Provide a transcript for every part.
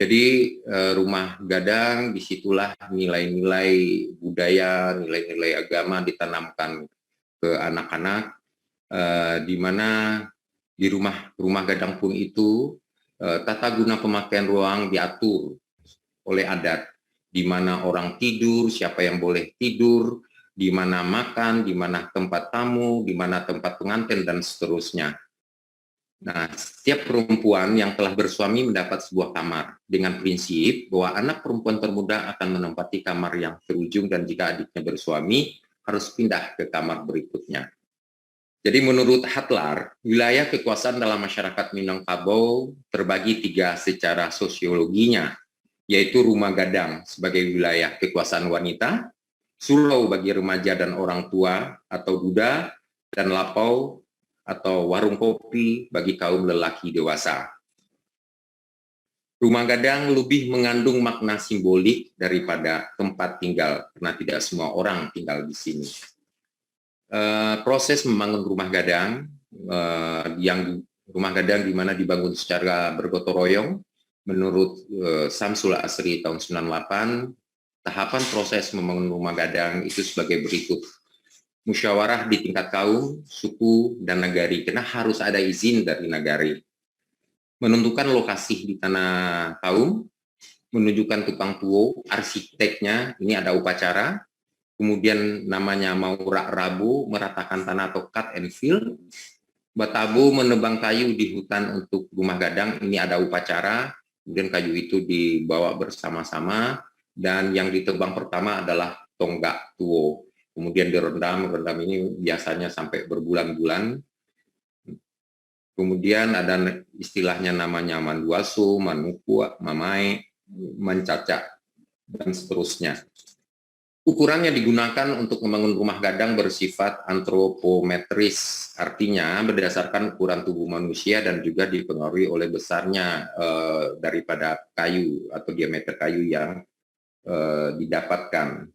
Jadi rumah gadang disitulah nilai-nilai budaya, nilai-nilai agama ditanamkan ke anak-anak, di mana di rumah gadang pun itu tata guna pemakaian ruang diatur oleh adat, di mana orang tidur, siapa yang boleh tidur, di mana makan, di mana tempat tamu, di mana tempat pengantin, dan seterusnya. Nah, setiap perempuan yang telah bersuami mendapat sebuah kamar dengan prinsip bahwa anak perempuan termuda akan menempati kamar yang terujung dan jika adiknya bersuami harus pindah ke kamar berikutnya. Jadi menurut Hatlar, wilayah kekuasaan dalam masyarakat Minangkabau terbagi tiga secara sosiologinya, yaitu rumah gadang sebagai wilayah kekuasaan wanita, sulau bagi remaja dan orang tua atau duda, dan lapau atau warung kopi bagi kaum lelaki dewasa. Rumah gadang lebih mengandung makna simbolik daripada tempat tinggal, karena tidak semua orang tinggal di sini. Proses membangun rumah gadang, rumah gadang di mana dibangun secara bergotong royong, menurut Samsul Asri tahun 98, tahapan proses membangun rumah gadang itu sebagai berikut. Musyawarah di tingkat kaum, suku, dan nagari, karena harus ada izin dari nagari. Menentukan lokasi di tanah kaum, menunjukkan tukang tuo, arsiteknya, ini ada upacara, kemudian namanya mau rak rabu, meratakan tanah atau cut and fill, batabu menebang kayu di hutan untuk rumah gadang, ini ada upacara, kemudian kayu itu dibawa bersama-sama, dan yang ditebang pertama adalah tonggak tuo. Kemudian direndam ini biasanya sampai berbulan-bulan. Kemudian ada istilahnya namanya manduasu, manukua, mamae, mencacak, dan seterusnya. Ukuran yang digunakan untuk membangun rumah gadang bersifat antropometris, artinya berdasarkan ukuran tubuh manusia dan juga dipengaruhi oleh besarnya daripada kayu atau diameter kayu yang didapatkan.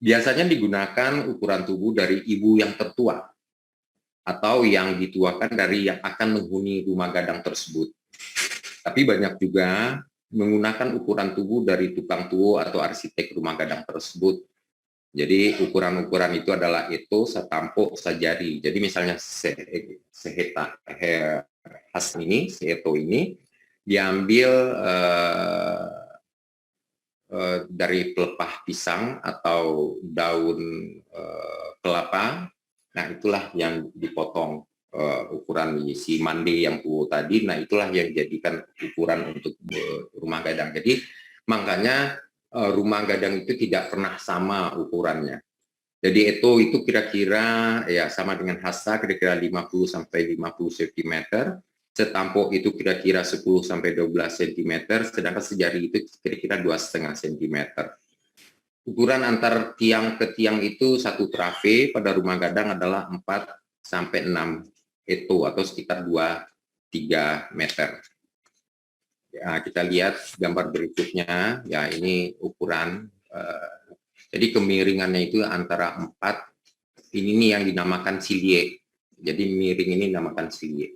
Biasanya digunakan ukuran tubuh dari ibu yang tertua atau yang dituakan dari yang akan menghuni rumah gadang tersebut. Tapi banyak juga menggunakan ukuran tubuh dari tukang tuo atau arsitek rumah gadang tersebut. Jadi ukuran-ukuran itu adalah itu setampo sejari. Jadi misalnya seheta khas ini, seheto ini diambil dari pelepah pisang atau daun kelapa. Nah, itulah yang dipotong ukuran si mande yang tua tadi. Nah, itulah yang dijadikan ukuran untuk rumah gadang. Jadi, makanya rumah gadang itu tidak pernah sama ukurannya. Jadi itu kira-kira ya sama dengan hasa, kira-kira 50 sampai 50 cm. Setampok itu kira-kira 10 sampai 12 cm, sedangkan sejari itu kira-kira 2,5 cm. Ukuran antar tiang ke tiang itu satu trave pada rumah gadang adalah 4 sampai 6 eto atau sekitar 2-3 meter. Ya, kita lihat gambar berikutnya, ya ini ukuran. Jadi kemiringannya itu antara 4, ini yang dinamakan silie. Jadi miring ini dinamakan silie.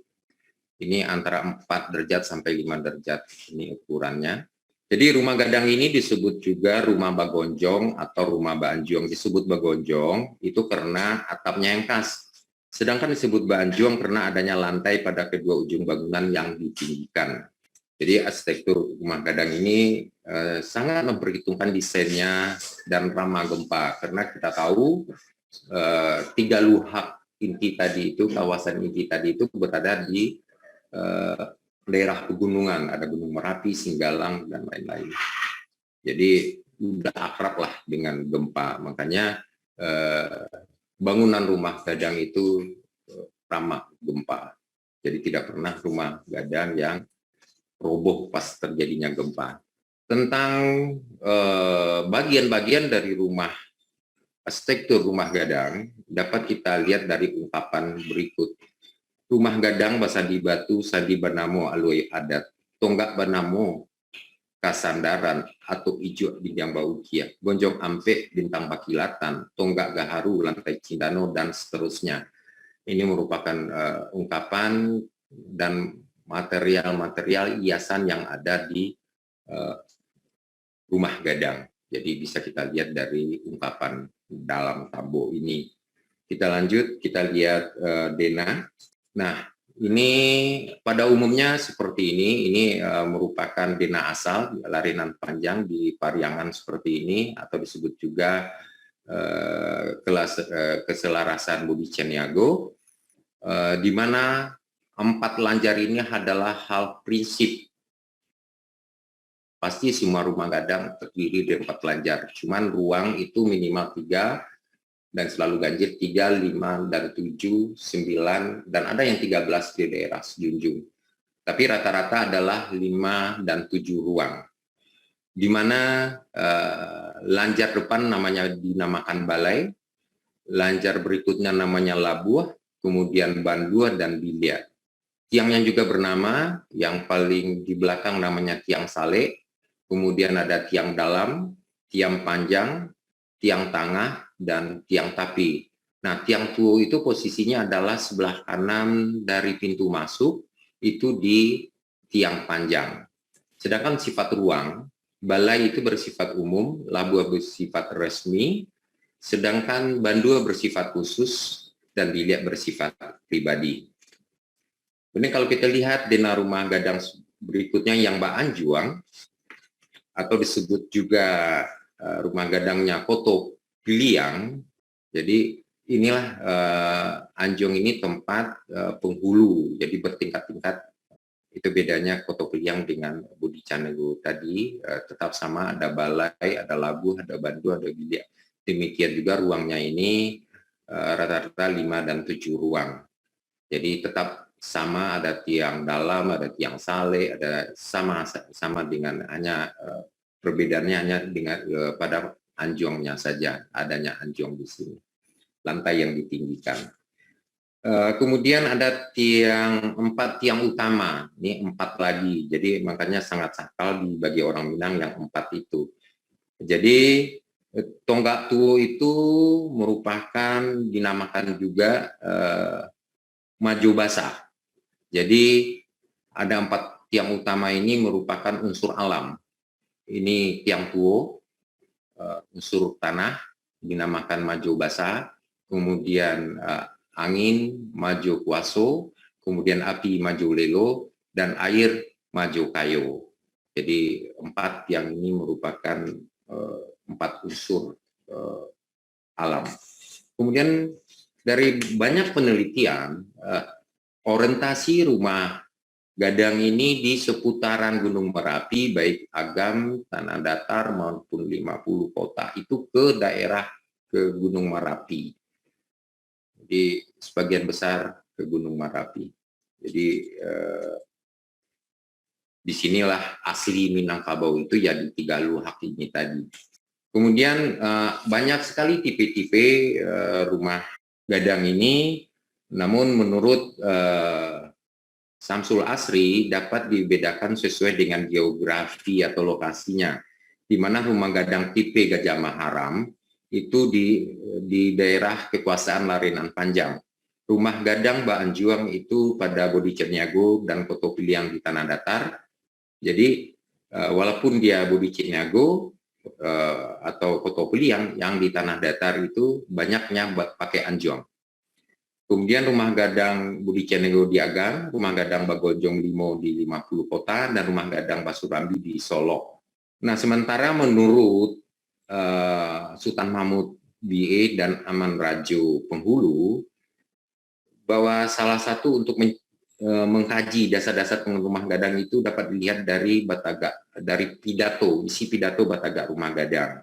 Ini antara 4 derajat sampai 5 derajat, ini ukurannya. Jadi rumah gadang ini disebut juga rumah bagonjong atau rumah banjong. Disebut bagonjong itu karena atapnya yang khas. Sedangkan disebut banjong karena adanya lantai pada kedua ujung bangunan yang ditinggikan. Jadi arsitektur rumah gadang ini sangat memperhitungkan desainnya dan ramah gempa. Karena kita tahu 3 luhak inti tadi itu, kawasan inti tadi itu berada di daerah pegunungan, ada Gunung Merapi, Singgalang, dan lain-lain. Jadi udah akrab lah dengan gempa, makanya bangunan rumah gadang itu ramah gempa. Jadi tidak pernah rumah gadang yang roboh pas terjadinya gempa. Tentang bagian-bagian dari rumah, arsitektur rumah gadang dapat kita lihat dari ungkapan berikut. Rumah gadang basandi batu sandi banamo aloi adat tonggak banamo kasandaran atau ijo di jamba ukia gonjong ampe bintang bakilatan tonggak gaharu lantai cindano dan seterusnya. Ini merupakan ungkapan dan material-material hiasan yang ada di rumah gadang. Jadi bisa kita lihat dari ungkapan dalam tableau ini. Kita lanjut, kita lihat denah. Nah, ini pada umumnya seperti ini merupakan denah asal, larinan panjang di Pariangan seperti ini, atau disebut juga keselarasan Budi Caniago, di mana 4 lanjar ini adalah hal prinsip. Pasti semua rumah gadang terdiri dari 4 lanjar, cuman ruang itu minimal 3, dan selalu ganjil 3, 5, dan 7, 9, dan ada yang 13 di daerah Sejunjung. Tapi rata-rata adalah 5 dan 7 ruang. Di mana lanjar depan namanya dinamakan balai, lanjar berikutnya namanya labuh, kemudian bandua dan biliar. Tiang yang juga bernama, yang paling di belakang namanya tiang sale, kemudian ada tiang dalam, tiang panjang, tiang tengah, dan tiang tapi. Nah, tiang tuo itu posisinya adalah sebelah kanan dari pintu masuk, itu di tiang panjang. Sedangkan sifat ruang, balai itu bersifat umum, labuh bersifat resmi, sedangkan bandua bersifat khusus, dan biliar bersifat pribadi. Ini kalau kita lihat denah rumah gadang berikutnya yang Mbak Anjuang, atau disebut juga rumah gadangnya Koto Piliang. Jadi inilah Anjong ini tempat penghulu, jadi bertingkat-tingkat. Itu bedanya Koto Piliang dengan Budi Caniago tadi, tetap sama, ada balai, ada labuh, ada bandu, ada biliar. Demikian juga ruangnya ini rata-rata 5 dan 7 ruang. Jadi tetap sama, ada tiang dalam, ada tiang sale, ada sama dengan, hanya perbedaannya hanya dengan pada anjongnya saja, adanya anjong di sini, lantai yang ditinggikan. Kemudian ada 4 tiang utama, ini 4 lagi, jadi makanya sangat sakral bagi orang Minang yang 4 itu. Jadi tonggak tuo itu merupakan dinamakan juga maju basah. Jadi ada 4 tiang utama ini merupakan unsur alam. Ini tiang tuo, unsur tanah, dinamakan maju basah, kemudian angin maju kuaso, kemudian api maju lelo, dan air maju kayo. Jadi 4 tiang ini merupakan 4 unsur alam. Kemudian dari banyak penelitian, orientasi rumah gadang ini di seputaran Gunung Merapi, baik Agam, Tanah Datar, maupun 50 kota, itu ke daerah ke Gunung Merapi. Jadi sebagian besar ke Gunung Merapi. Jadi disinilah asli Minangkabau itu ya di Tigalu Hakimi tadi. Kemudian banyak sekali tipe-tipe rumah gadang ini, namun menurut Samsul Asri dapat dibedakan sesuai dengan geografi atau lokasinya, di mana rumah gadang tipe Gajah Maharam itu di daerah kekuasaan Larinan Panjang. Rumah gadang Mbak Anjuang itu pada Budi Caniago dan Koto Piliang di Tanah Datar. Jadi walaupun dia Budi Caniago atau Koto Piliang yang di Tanah Datar itu banyaknya pakai anjong. Kemudian rumah gadang Budi Caniago di Agam, rumah gadang Bagojong Limo di 50 kota, dan rumah gadang Basurambi di Solo. Nah, sementara menurut Sultan Mahmud BA dan Aman Rajo Penghulu, bahwa salah satu untuk mengkaji dasar-dasar rumah gadang itu dapat dilihat dari pidato, isi pidato Batagak Rumah Gadang.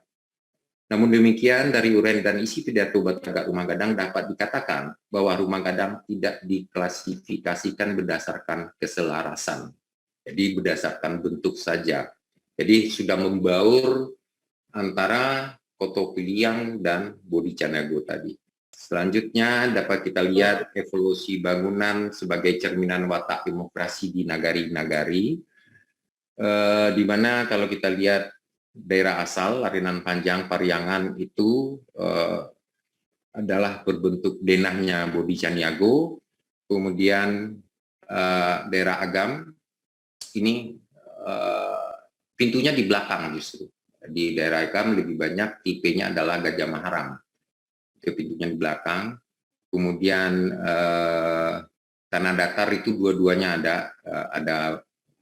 Namun demikian, dari uraian dan isi pidato Batagak Rumah Gadang dapat dikatakan bahwa rumah gadang tidak diklasifikasikan berdasarkan keselarasan. Jadi berdasarkan bentuk saja. Jadi sudah membaur antara Koto Piliang dan Budi Caniago tadi. Selanjutnya dapat kita lihat evolusi bangunan sebagai cerminan watak demokrasi di nagari-nagari, di mana kalau kita lihat daerah asal Larinan Panjang Pariangan itu adalah berbentuk denahnya Budi Caniago, kemudian daerah Agam ini pintunya di belakang justru. Di daerah Agam lebih banyak tipenya adalah Gajah Mahram. Itu pintunya di belakang. Kemudian tanah datar itu dua-duanya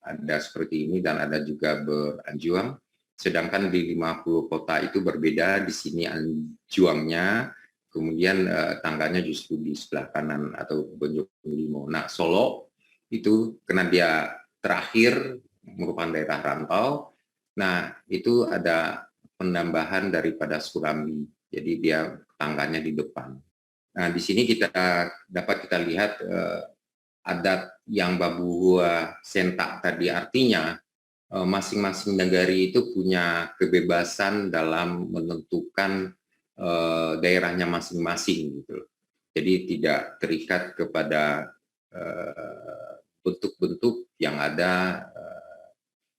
ada seperti ini dan ada juga beranjuang. Sedangkan di 50 kota itu berbeda, di sini anjuangnya, kemudian tangganya justru di sebelah kanan atau Gonjong Limo. Nah, Solo itu karena dia terakhir merupakan daerah rantau, nah itu ada penambahan daripada Surambi, jadi dia tangganya di depan. Nah, di sini dapat kita lihat adat yang Babua Sentak tadi, artinya masing-masing negari itu punya kebebasan dalam menentukan daerahnya masing-masing gitu. Jadi tidak terikat kepada bentuk-bentuk yang ada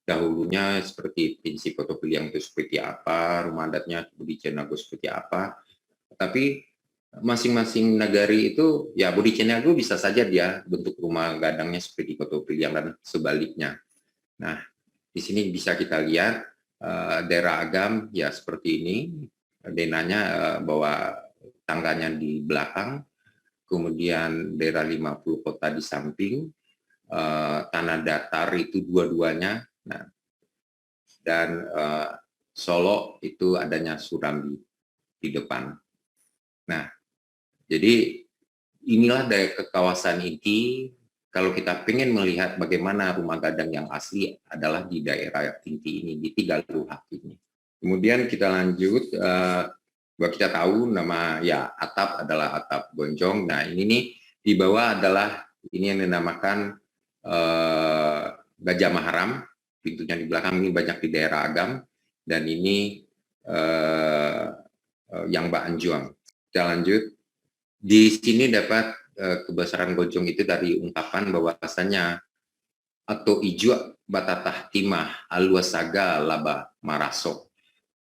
dahulunya, seperti prinsip Otopiliang itu seperti apa, rumah adatnya Budi Cenago seperti apa. Tapi masing-masing nagari itu, ya Budi Cenago bisa saja dia bentuk rumah gadangnya seperti Otopiliang dan sebaliknya. Nah, di sini bisa kita lihat daerah Agam ya seperti ini, denanya bahwa tangganya di belakang, kemudian daerah 50 kota di samping, tanah datar itu dua-duanya, nah, dan Solo itu adanya Surambi di depan. Nah, jadi inilah dari kawasan ini. Kalau kita ingin melihat bagaimana rumah gadang yang asli adalah di daerah Tinti ini, di Tiga Luhak ini. Kemudian kita lanjut, bahwa kita tahu nama ya atap adalah atap gonjong. Nah ini nih di bawah adalah ini yang dinamakan Gajah Mahram, pintunya di belakang ini banyak di daerah Agam, dan ini yang Mbak Anjuang. Kita lanjut. Di sini dapat kebesaran gonjong itu dari ungkapan bahwasanya atau ijua batatah timah alua saga laba maraso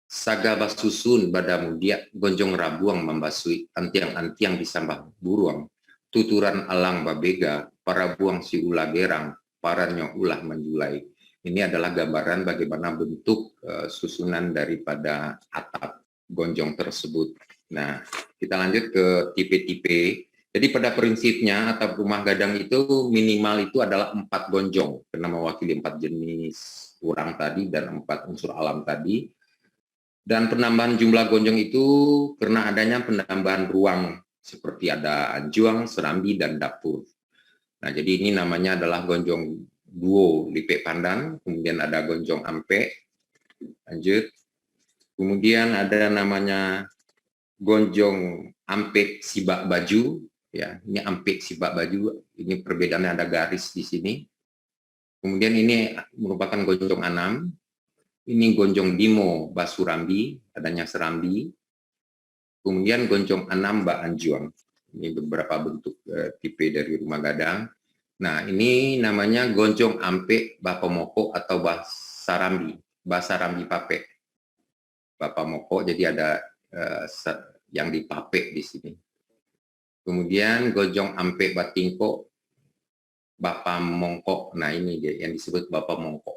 saga basusun badamudia gonjong rabuang membasui antiang-antiang disambah buruang tuturan alang babega para buang si ula gerang para ulah menjulai. Ini adalah gambaran bagaimana bentuk susunan daripada atap gonjong tersebut. Nah, kita lanjut ke tipe-tipe. Jadi pada prinsipnya atap rumah gadang itu minimal itu adalah 4 gonjong, karena mewakili 4 jenis urang tadi dan 4 unsur alam tadi. Dan penambahan jumlah gonjong itu karena adanya penambahan ruang seperti ada anjuang, serambi, dan dapur. Nah, jadi ini namanya adalah gonjong duo lipe pandan, kemudian ada gonjong ampe, lanjut. Kemudian ada namanya gonjong ampek sibak baju, ya ini ampek sibak baju, ini perbedaannya ada garis di sini. Kemudian ini merupakan gonjong anam, ini gonjong dimo basurambi, adanya serambi. Kemudian gonjong anam ba anjuang, ini beberapa bentuk tipe dari rumah gadang. Nah ini namanya gonjong ampek bapomoko atau basarambi pape. Bapomoko, jadi ada yang dipape di sini. Kemudian gojong ampe batingko Bapak Mongko. Nah ini dia yang disebut Bapak Mongko.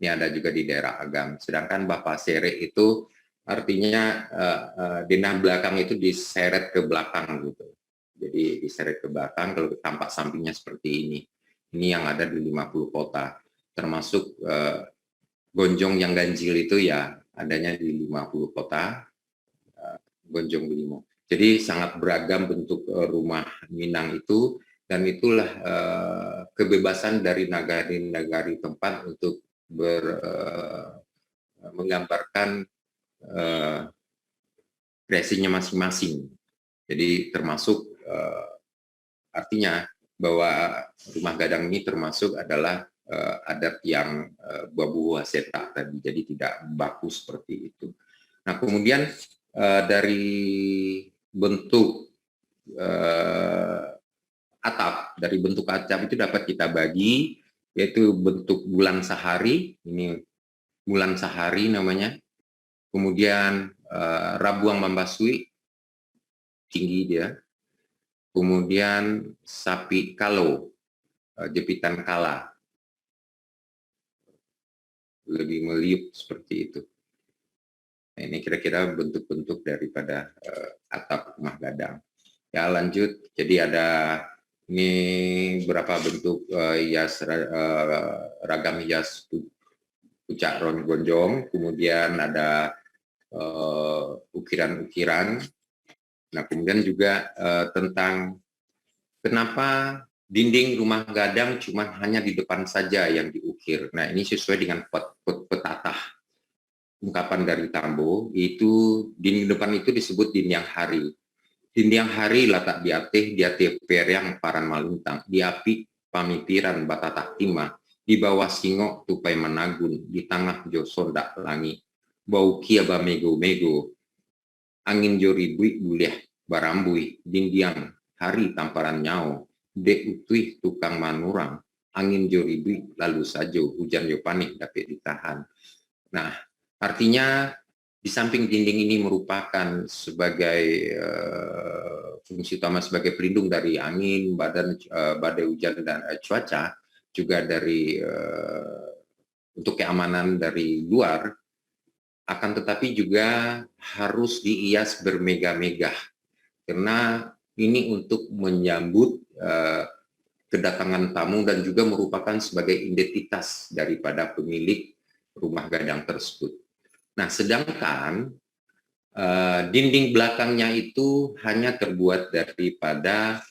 Ini ada juga di daerah Agam. Sedangkan Bapak Sere itu artinya denah belakang itu diseret ke belakang gitu. Jadi diseret ke belakang, kalau tampak sampingnya seperti ini. Ini yang ada di 50 kota. Termasuk gonjong yang ganjil itu ya adanya di 50 kota. Gonjong Limo. Jadi sangat beragam bentuk rumah Minang itu, dan itulah kebebasan dari nagari-nagari tempat untuk menggambarkan kreasinya masing-masing. Jadi termasuk artinya bahwa rumah gadang ini termasuk adalah adat yang Babua Sentak tadi, jadi tidak baku seperti itu. Nah kemudian dari bentuk dari bentuk atap itu dapat kita bagi, yaitu bentuk bulan sahari, ini bulan sahari namanya. Kemudian rabuang mambasui, tinggi dia. Kemudian sapi kalo, jepitan kala. lebih meliuk seperti itu. Nah, ini kira-kira bentuk-bentuk daripada atap rumah gadang. Ya, lanjut. Jadi ada ini berapa bentuk hias ragam hias puncak gonjong, kemudian ada ukiran-ukiran. Nah, kemudian juga tentang kenapa dinding rumah gadang cuma hanya di depan saja yang diukir. Nah, ini sesuai dengan petatah ungkapan dari Tambo, itu dinding depan itu disebut dinding hari. Dinding hari latak di ate periang paran malintang, di api pamipiran batatak timah, di bawah singok tupai menagun, di tengah jo sondak langi, bau kia ba mego-mego, angin jori bui buleh barambui, dindiang hari tamparan nyao, de utui tukang manurang, angin jori bui lalu sajo, hujan jo panik dapat ditahan. Nah, artinya di samping dinding ini merupakan sebagai fungsi utama sebagai pelindung dari angin, badai hujan dan cuaca, juga dari untuk keamanan dari luar, akan tetapi juga harus dihias bermegah-megah karena ini untuk menyambut kedatangan tamu dan juga merupakan sebagai identitas daripada pemilik rumah gadang tersebut. Nah, sedangkan dinding belakangnya itu hanya terbuat daripada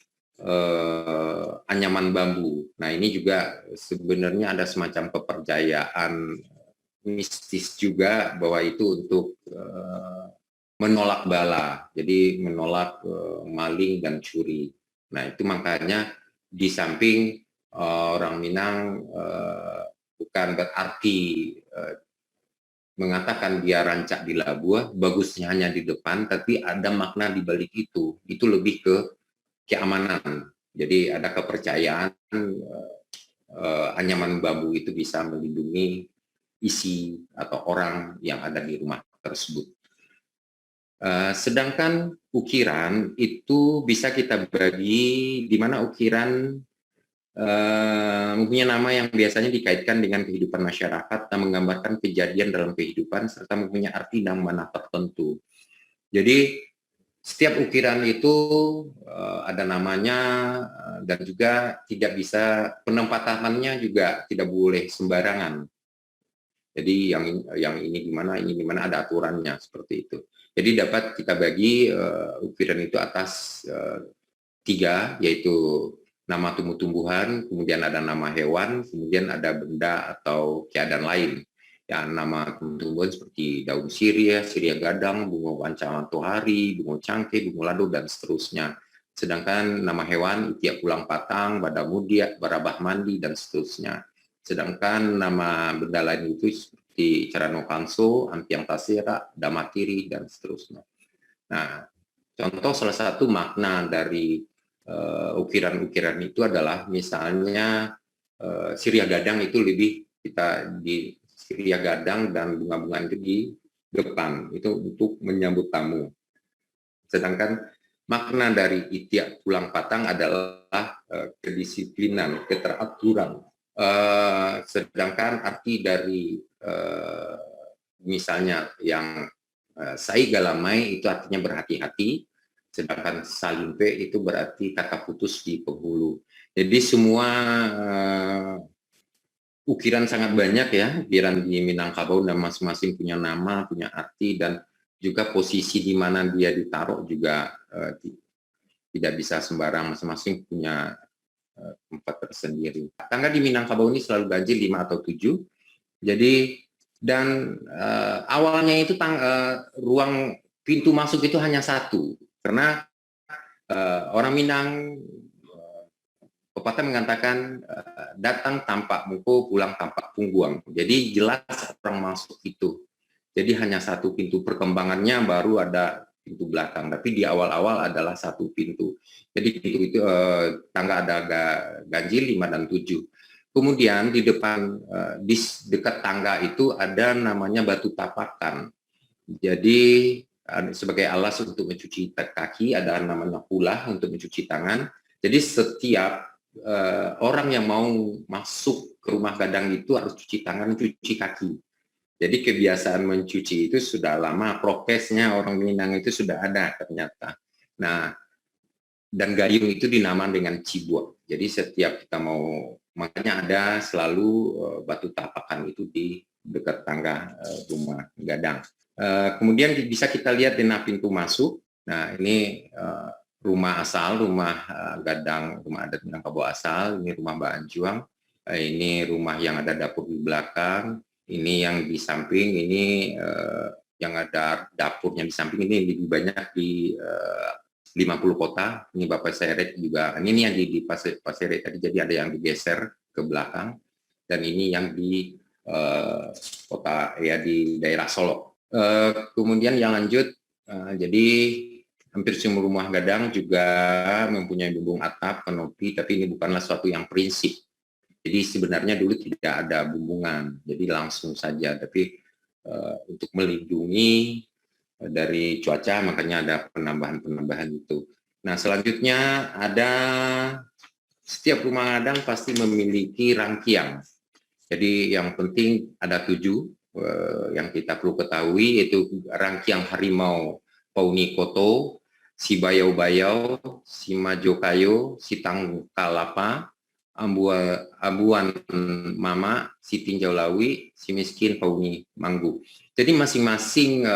anyaman bambu. Nah, ini juga sebenarnya ada semacam kepercayaan mistis juga bahwa itu untuk menolak bala, jadi menolak maling dan curi. Nah, itu makanya di samping orang Minang bukan berarti mengatakan dia rancak di Labuah, bagusnya hanya di depan, tapi ada makna di balik itu. Itu lebih ke keamanan. Jadi ada kepercayaan anyaman bambu itu bisa melindungi isi atau orang yang ada di rumah tersebut. Sedangkan ukiran itu bisa kita bagi di mana ukiran mempunyai nama yang biasanya dikaitkan dengan kehidupan masyarakat dan menggambarkan kejadian dalam kehidupan serta mempunyai arti dan makna tertentu. Jadi setiap ukiran itu ada namanya dan juga tidak bisa penempatannya juga tidak boleh sembarangan. Jadi yang ini di mana ada aturannya seperti itu. Jadi dapat kita bagi ukiran itu atas 3, yaitu nama tumbuh-tumbuhan, kemudian ada nama hewan, kemudian ada benda atau keadaan lain. Ya, nama tumbuh-tumbuhan seperti daun sirih, sirih gadang, bunga wanca matahari, bunga cangkeh, bunga lado, dan seterusnya. Sedangkan nama hewan, itiak pulang patang, badamudia, barabah mandi, dan seterusnya. Sedangkan nama benda lain itu seperti carano kanso, ampiang tasira, damatiri, dan seterusnya. Nah, contoh salah satu makna dari ukiran-ukiran itu adalah misalnya sirih gadang itu lebih kita di sirih gadang dan bunga-bunga itu di depan itu untuk menyambut tamu. Sedangkan makna dari itiak pulang patang adalah kedisiplinan, keteraturan. Sedangkan arti dari misalnya yang sai galamai itu artinya berhati-hati, sedangkan salimpe itu berarti kata putus di penghulu. Jadi semua ukiran sangat banyak ya, ukiran di Minangkabau dan masing-masing punya nama, punya arti, dan juga posisi di mana dia ditaruh juga tidak bisa sembarang, masing-masing punya tempat tersendiri. Tangga di Minangkabau ini selalu ganjil 5 atau 7, jadi dan awalnya itu ruang pintu masuk itu hanya 1, karena orang Minang pepatah mengatakan datang tampak muko, pulang tampak pungguang. Jadi jelas orang masuk itu. Jadi hanya 1 pintu, perkembangannya baru ada pintu belakang, tapi di awal-awal adalah 1 pintu. Jadi pintu itu tangga ada ganjil 5 dan 7. Kemudian di depan, di dekat tangga itu ada namanya batu tapakan. Jadi sebagai alas untuk mencuci kaki, ada namanya pulah untuk mencuci tangan. Jadi setiap orang yang mau masuk ke rumah gadang itu harus cuci tangan, cuci kaki. Jadi kebiasaan mencuci itu sudah lama, prokesnya orang Minang itu sudah ada ternyata. Nah, dan gayung itu dinamakan dengan cibua. Jadi setiap kita mau, makanya ada selalu batu tapakan itu di dekat tangga rumah gadang. Kemudian bisa kita lihat di pintu masuk. Nah, ini rumah asal, rumah gadang, rumah adat Minangkabau asal. Ini rumah Mbak Anjuang. Ini rumah yang ada dapur di belakang. Ini yang di samping. Ini yang ada dapurnya di samping. Ini lebih banyak di 50 kota. Ini Bapak Seret juga. Ini yang di Paseret tadi, jadi ada yang digeser ke belakang. Dan ini yang di kota ya di daerah Solo. Kemudian yang lanjut, jadi hampir semua rumah gadang juga mempunyai bumbung atap, kanopi, tapi ini bukanlah suatu yang prinsip. Jadi sebenarnya dulu tidak ada bumbungan, jadi langsung saja. Tapi untuk melindungi dari cuaca, makanya ada penambahan-penambahan itu. Nah, selanjutnya ada setiap rumah gadang pasti memiliki rangkiang. Jadi yang penting ada 7 yang kita perlu ketahui, yaitu rangkiang harimau Pauni Koto, si Bayau-Bayau, si Majokayo, si Tangkalapa, Abuan Mama, si Tinjau Lawi, si Miskin Pauni Manggu. Jadi masing-masing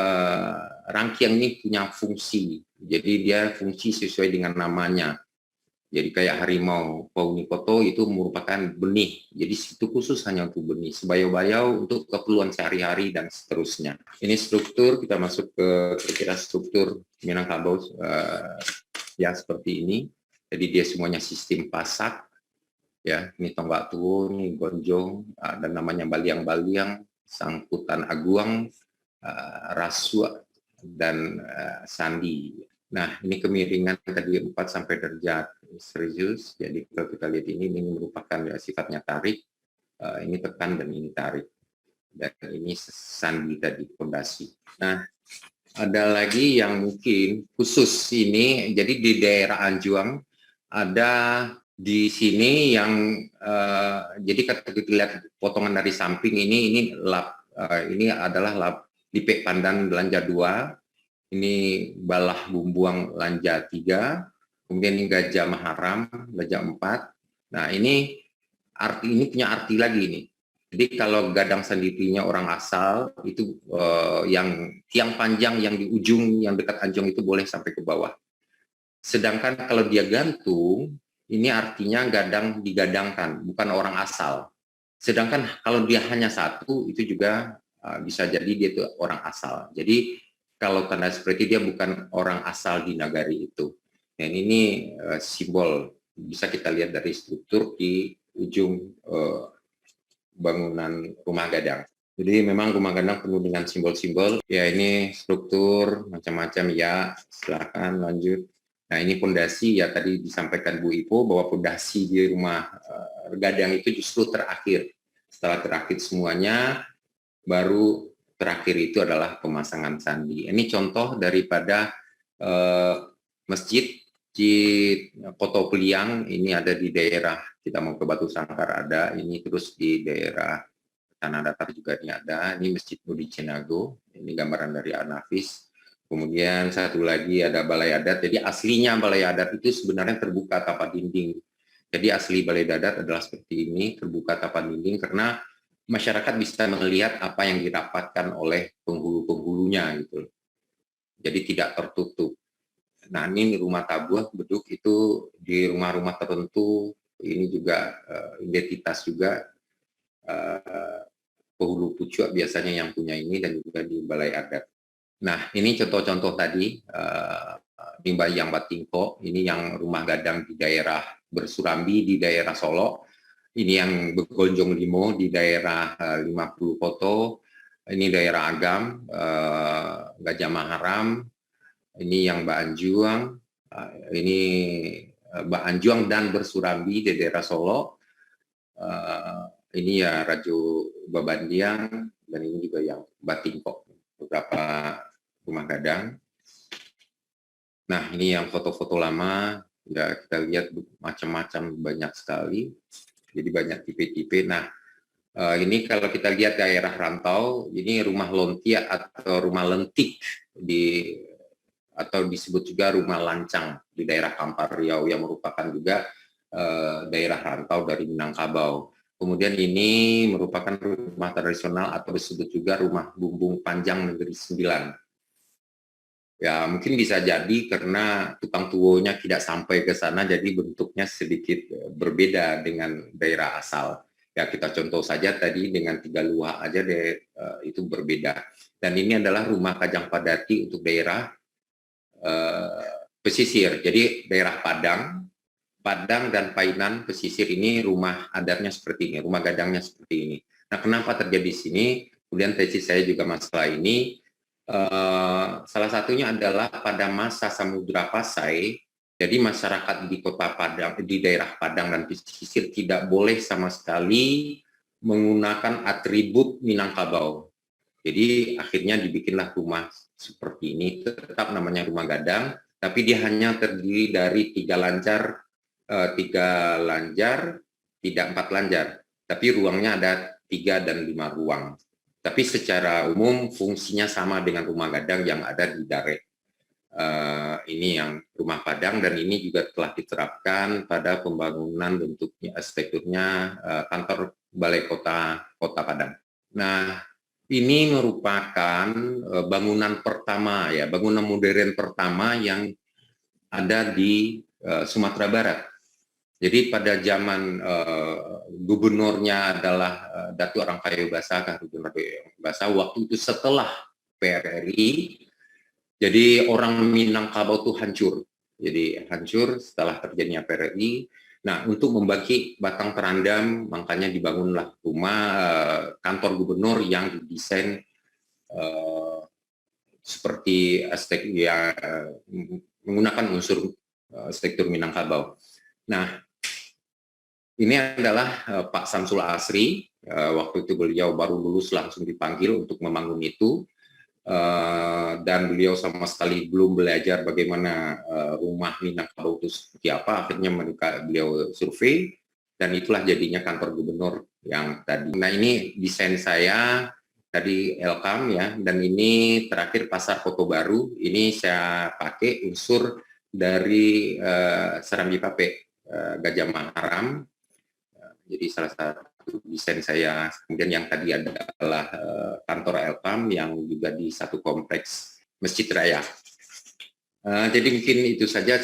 rangkiang ini punya fungsi. Jadi dia fungsi sesuai dengan namanya. Jadi kayak harimau Pauni Koto itu merupakan benih. Jadi itu khusus hanya untuk benih. Sebayau-bayau untuk keperluan sehari-hari dan seterusnya. Ini struktur, kita masuk ke kira-kira struktur Minangkabau ya seperti ini. Jadi dia semuanya sistem pasak. Ya, ini tonggak tuwo, ini gonjong, dan namanya baliang-baliang, sangkutan aguang, rasua, dan sandi. Nah, ini kemiringan tadi 4 sampai derajat Celcius. Jadi kalau kita lihat ini merupakan sifatnya tarik, ini tekan dan ini tarik. Dan ini sandi tadi, fondasi. Nah, ada lagi yang mungkin khusus ini, jadi di daerah Anjuang ada di sini yang jadi kalau kita lihat potongan dari samping ini lap, ini adalah lap Lipek Pandan Belanja 2. Ini Balah Bumbuang Lanja 3, kemudian ini Gajah Maharam, Gajah 4. Nah, ini punya arti lagi nih. Jadi kalau gadang sanditinya orang asal itu yang tiang panjang yang di ujung yang dekat anjong itu boleh sampai ke bawah. Sedangkan kalau dia gantung, ini artinya gadang digadangkan, bukan orang asal. Sedangkan kalau dia hanya satu, itu juga bisa jadi dia itu orang asal. Jadi kalau tanda seperti dia bukan orang asal di nagari itu. Dan ini simbol, bisa kita lihat dari struktur di ujung bangunan rumah gadang. Jadi memang rumah gadang penuh dengan simbol-simbol. Ya ini struktur macam-macam ya. Silakan lanjut. Nah ini pondasi ya tadi disampaikan Bu Ipo bahwa pondasi di rumah gadang itu justru terakhir. Setelah terakhir semuanya, baru terakhir itu adalah pemasangan sandi. Ini contoh daripada masjid di Koto Peliang, ini ada di daerah, kita mau ke Batu Sangkar ada, ini terus di daerah Tanah Datar juga ini ada, ini Masjid Budi Cinago, ini gambaran dari Anafis. Kemudian satu lagi ada Balai Adat, jadi aslinya Balai Adat itu sebenarnya terbuka tanpa dinding. Jadi asli Balai Adat adalah seperti ini, terbuka tanpa dinding, karena masyarakat bisa melihat apa yang didapatkan oleh penghulu-penghulunya gitu. Jadi tidak tertutup. Nah ini rumah tabuh beduk itu di rumah-rumah tertentu, ini juga identitas juga penghulu pucuk biasanya yang punya ini dan juga di Balai Adat. Nah ini contoh-contoh tadi di Bayang Batingko, ini yang rumah gadang di daerah Bersurambi di daerah Solo. Ini yang Begonjong Limo di daerah 50 Koto, ini daerah Agam, Gajah Maharam, ini yang Mbak Anjuang, ini Mbak Anjuang dan Bersurambi di daerah Solo, ini ya Rajo Babandiang, dan ini juga yang Batingko, beberapa rumah gadang. Nah ini yang foto-foto lama, ya kita lihat macam-macam banyak sekali. Jadi banyak tipe-tipe. Nah, Ini kalau kita lihat daerah rantau, ini rumah lontia atau rumah lentik atau disebut juga rumah lancang di daerah Kampar Riau yang merupakan juga daerah rantau dari Minangkabau. Kemudian ini merupakan rumah tradisional atau disebut juga rumah bumbung panjang negeri 9. Ya, mungkin bisa jadi karena tukang tuwonya tidak sampai ke sana, jadi bentuknya sedikit berbeda dengan daerah asal. Ya, kita contoh saja tadi dengan 3 luah aja deh, itu berbeda. Dan ini adalah rumah Kajang Padati untuk daerah pesisir. Jadi daerah Padang, dan Painan pesisir ini rumah adatnya seperti ini, rumah gadangnya seperti ini. Nah, kenapa terjadi di sini? Kemudian tesis saya juga masalah ini. Salah satunya adalah pada masa Samudra Pasai, jadi masyarakat di kota Padang, di daerah Padang dan pesisir tidak boleh sama sekali menggunakan atribut Minangkabau. Jadi akhirnya dibikinlah rumah seperti ini, tetap namanya rumah gadang, tapi dia hanya terdiri dari 3 lanjar, tidak 4 lanjar, tapi ruangnya ada 3 dan 5 ruang. Tapi secara umum fungsinya sama dengan rumah gadang yang ada di Dare. Ini yang rumah Padang, dan ini juga telah diterapkan pada pembangunan bentuknya, arsitekturnya kantor Balai Kota Padang. Nah, ini merupakan bangunan pertama ya, bangunan modern pertama yang ada di Sumatera Barat. Jadi pada zaman gubernurnya adalah Datu Arangkayo Basa, waktu itu setelah PRRI, jadi orang Minangkabau itu hancur. Jadi hancur setelah terjadinya PRRI. Nah, untuk membagi batang terandam, makanya dibangunlah rumah kantor gubernur yang didesain seperti arsitek yang menggunakan unsur arsitektur Minangkabau. Nah, ini adalah Pak Samsul Asri, waktu itu beliau baru lulus langsung dipanggil untuk membangun itu, dan beliau sama sekali belum belajar bagaimana rumah Minangkabau itu seperti apa. Akhirnya beliau survei, dan itulah jadinya kantor gubernur yang tadi. Nah, ini desain saya tadi Elkam ya, dan ini terakhir Pasar Kota Baru. Ini saya pakai unsur dari Serambi Pape, Gajah Mataram. Jadi salah satu desain saya. Kemudian yang tadi adalah kantor Elkam yang juga di satu kompleks Masjid Raya. Jadi mungkin itu saja.